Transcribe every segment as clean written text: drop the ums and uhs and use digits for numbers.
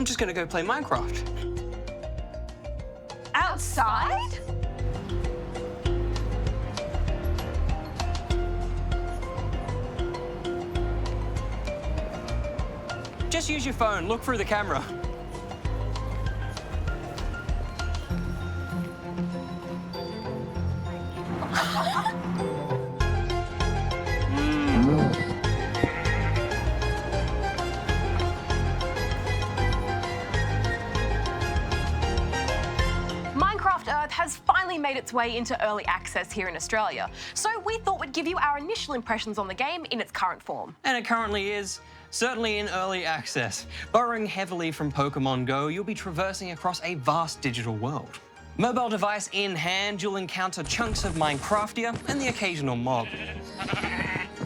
just gonna go play Minecraft. Outside? Just use your phone, look through the camera. Minecraft Earth has finally made its way into early access here in Australia, so we thought we'd give you our initial impressions on the game in its current form. And it currently is, certainly in early access. Borrowing heavily from Pokemon Go, you'll be traversing across a vast digital world. Mobile device in hand, you'll encounter chunks of Minecraftia and the occasional mob.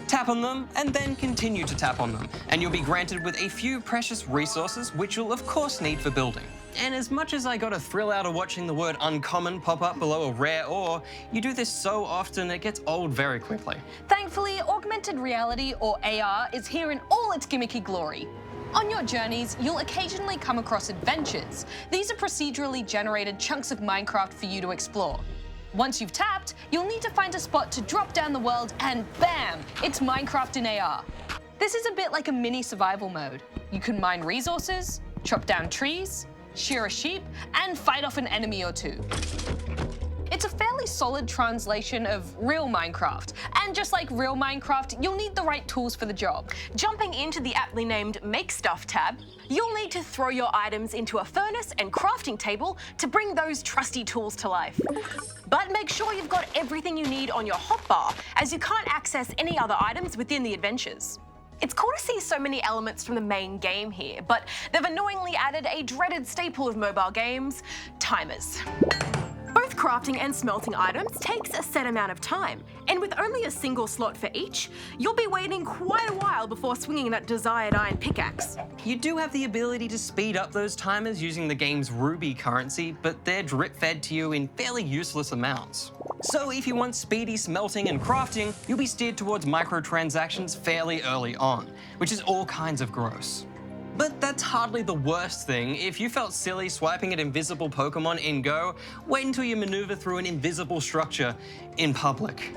Tap on them, and then continue to tap on them, and you'll be granted with a few precious resources, which you'll of course need for building. And as much as I got a thrill out of watching the word uncommon pop up below a rare ore, you do this so often it gets old very quickly. Thankfully, augmented reality, or AR, is here in all its gimmicky glory. On your journeys, you'll occasionally come across adventures. These are procedurally generated chunks of Minecraft for you to explore. Once you've tapped, you'll need to find a spot to drop down the world and bam, it's Minecraft in AR. This is a bit like a mini survival mode. You can mine resources, chop down trees, shear a sheep, and fight off an enemy or two. It's a fairly solid translation of real Minecraft, and just like real Minecraft, you'll need the right tools for the job. Jumping into the aptly named Make Stuff tab, you'll need to throw your items into a furnace and crafting table to bring those trusty tools to life. But make sure you've got everything you need on your hotbar, as you can't access any other items within the adventures. It's cool to see so many elements from the main game here, but they've annoyingly added a dreaded staple of mobile games, timers. Both crafting and smelting items takes a set amount of time, and with only a single slot for each, you'll be waiting quite a while before swinging that desired iron pickaxe. You do have the ability to speed up those timers using the game's Ruby currency, but they're drip-fed to you in fairly useless amounts. So if you want speedy smelting and crafting, you'll be steered towards microtransactions fairly early on, which is all kinds of gross. But that's hardly the worst thing. If you felt silly swiping at invisible Pokemon in Go, wait until you maneuver through an invisible structure in public.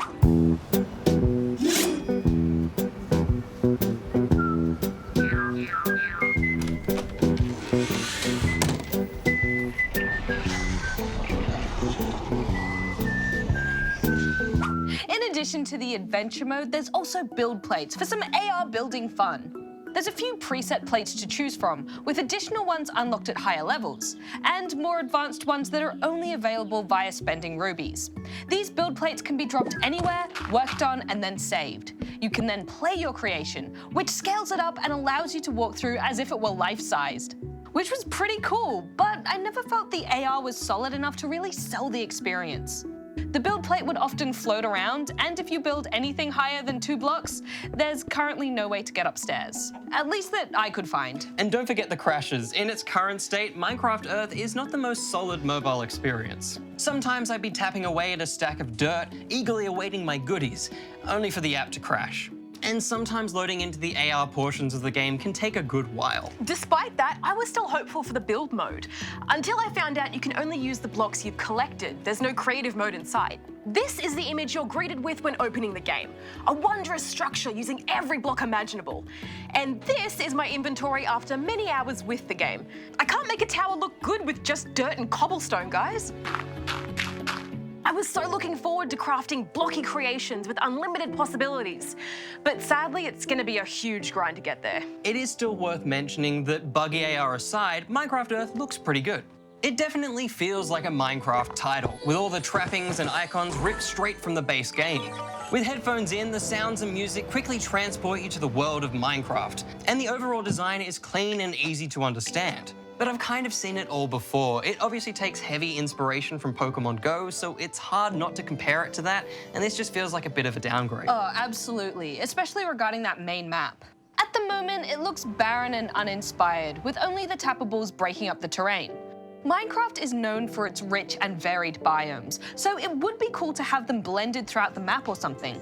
In addition to the adventure mode, there's also build plates for some AR building fun. There's a few preset plates to choose from, with additional ones unlocked at higher levels, and more advanced ones that are only available via spending rubies. These build plates can be dropped anywhere, worked on, and then saved. You can then play your creation, which scales it up and allows you to walk through as if it were life-sized. Which was pretty cool, but I never felt the AR was solid enough to really sell the experience. The build plate would often float around, and if you build anything higher than 2 blocks, there's currently no way to get upstairs. At least that I could find. And don't forget the crashes. In its current state, Minecraft Earth is not the most solid mobile experience. Sometimes I'd be tapping away at a stack of dirt, eagerly awaiting my goodies, only for the app to crash. And sometimes loading into the AR portions of the game can take a good while. Despite that, I was still hopeful for the build mode, until I found out you can only use the blocks you've collected. There's no creative mode in sight. This is the image you're greeted with when opening the game. A wondrous structure using every block imaginable. And this is my inventory after many hours with the game. I can't make a tower look good with just dirt and cobblestone, guys. I was so looking forward to crafting blocky creations with unlimited possibilities, but sadly it's going to be a huge grind to get there. It is still worth mentioning that buggy AR aside, Minecraft Earth looks pretty good. It definitely feels like a Minecraft title, with all the trappings and icons ripped straight from the base game. With headphones in, the sounds and music quickly transport you to the world of Minecraft, and the overall design is clean and easy to understand. But I've kind of seen it all before. It obviously takes heavy inspiration from Pokemon Go, so it's hard not to compare it to that, and this just feels like a bit of a downgrade. Oh, absolutely, especially regarding that main map. At the moment, it looks barren and uninspired, with only the tappables breaking up the terrain. Minecraft is known for its rich and varied biomes, so it would be cool to have them blended throughout the map or something.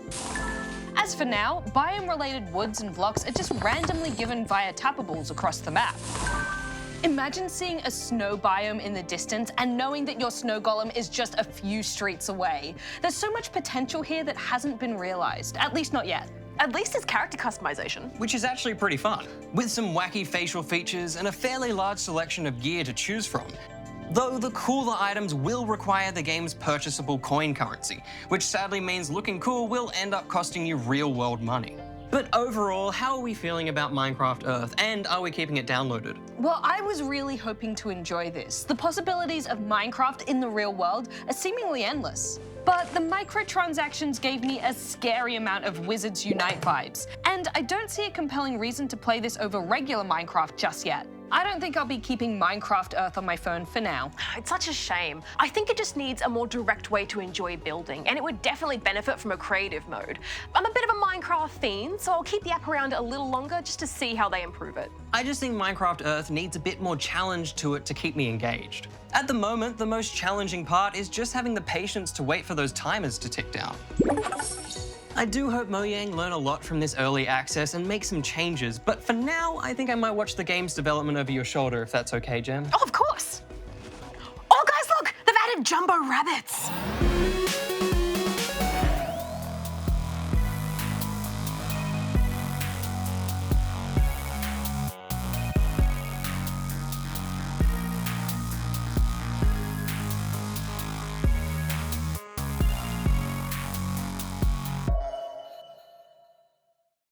As for now, biome-related woods and blocks are just randomly given via tappables across the map. Imagine seeing a snow biome in the distance and knowing that your snow golem is just a few streets away. There's so much potential here that hasn't been realized, at least not yet. At least it's character customization. Which is actually pretty fun, with some wacky facial features and a fairly large selection of gear to choose from. Though the cooler items will require the game's purchasable coin currency, which sadly means looking cool will end up costing you real-world money. But overall, how are we feeling about Minecraft Earth, and are we keeping it downloaded? Well, I was really hoping to enjoy this. The possibilities of Minecraft in the real world are seemingly endless. But the microtransactions gave me a scary amount of Wizards Unite vibes, and I don't see a compelling reason to play this over regular Minecraft just yet. I don't think I'll be keeping Minecraft Earth on my phone for now. It's such a shame. I think it just needs a more direct way to enjoy building, and it would definitely benefit from a creative mode. I'm a bit of a Minecraft fiend, so I'll keep the app around a little longer just to see how they improve it. I just think Minecraft Earth needs a bit more challenge to it to keep me engaged. At the moment, the most challenging part is just having the patience to wait for those timers to tick down. I do hope Mojang learn a lot from this early access and make some changes, but for now, I think I might watch the game's development over your shoulder, if that's okay, Jem. Oh, of course. Oh, guys, look! They've added jumbo rabbits.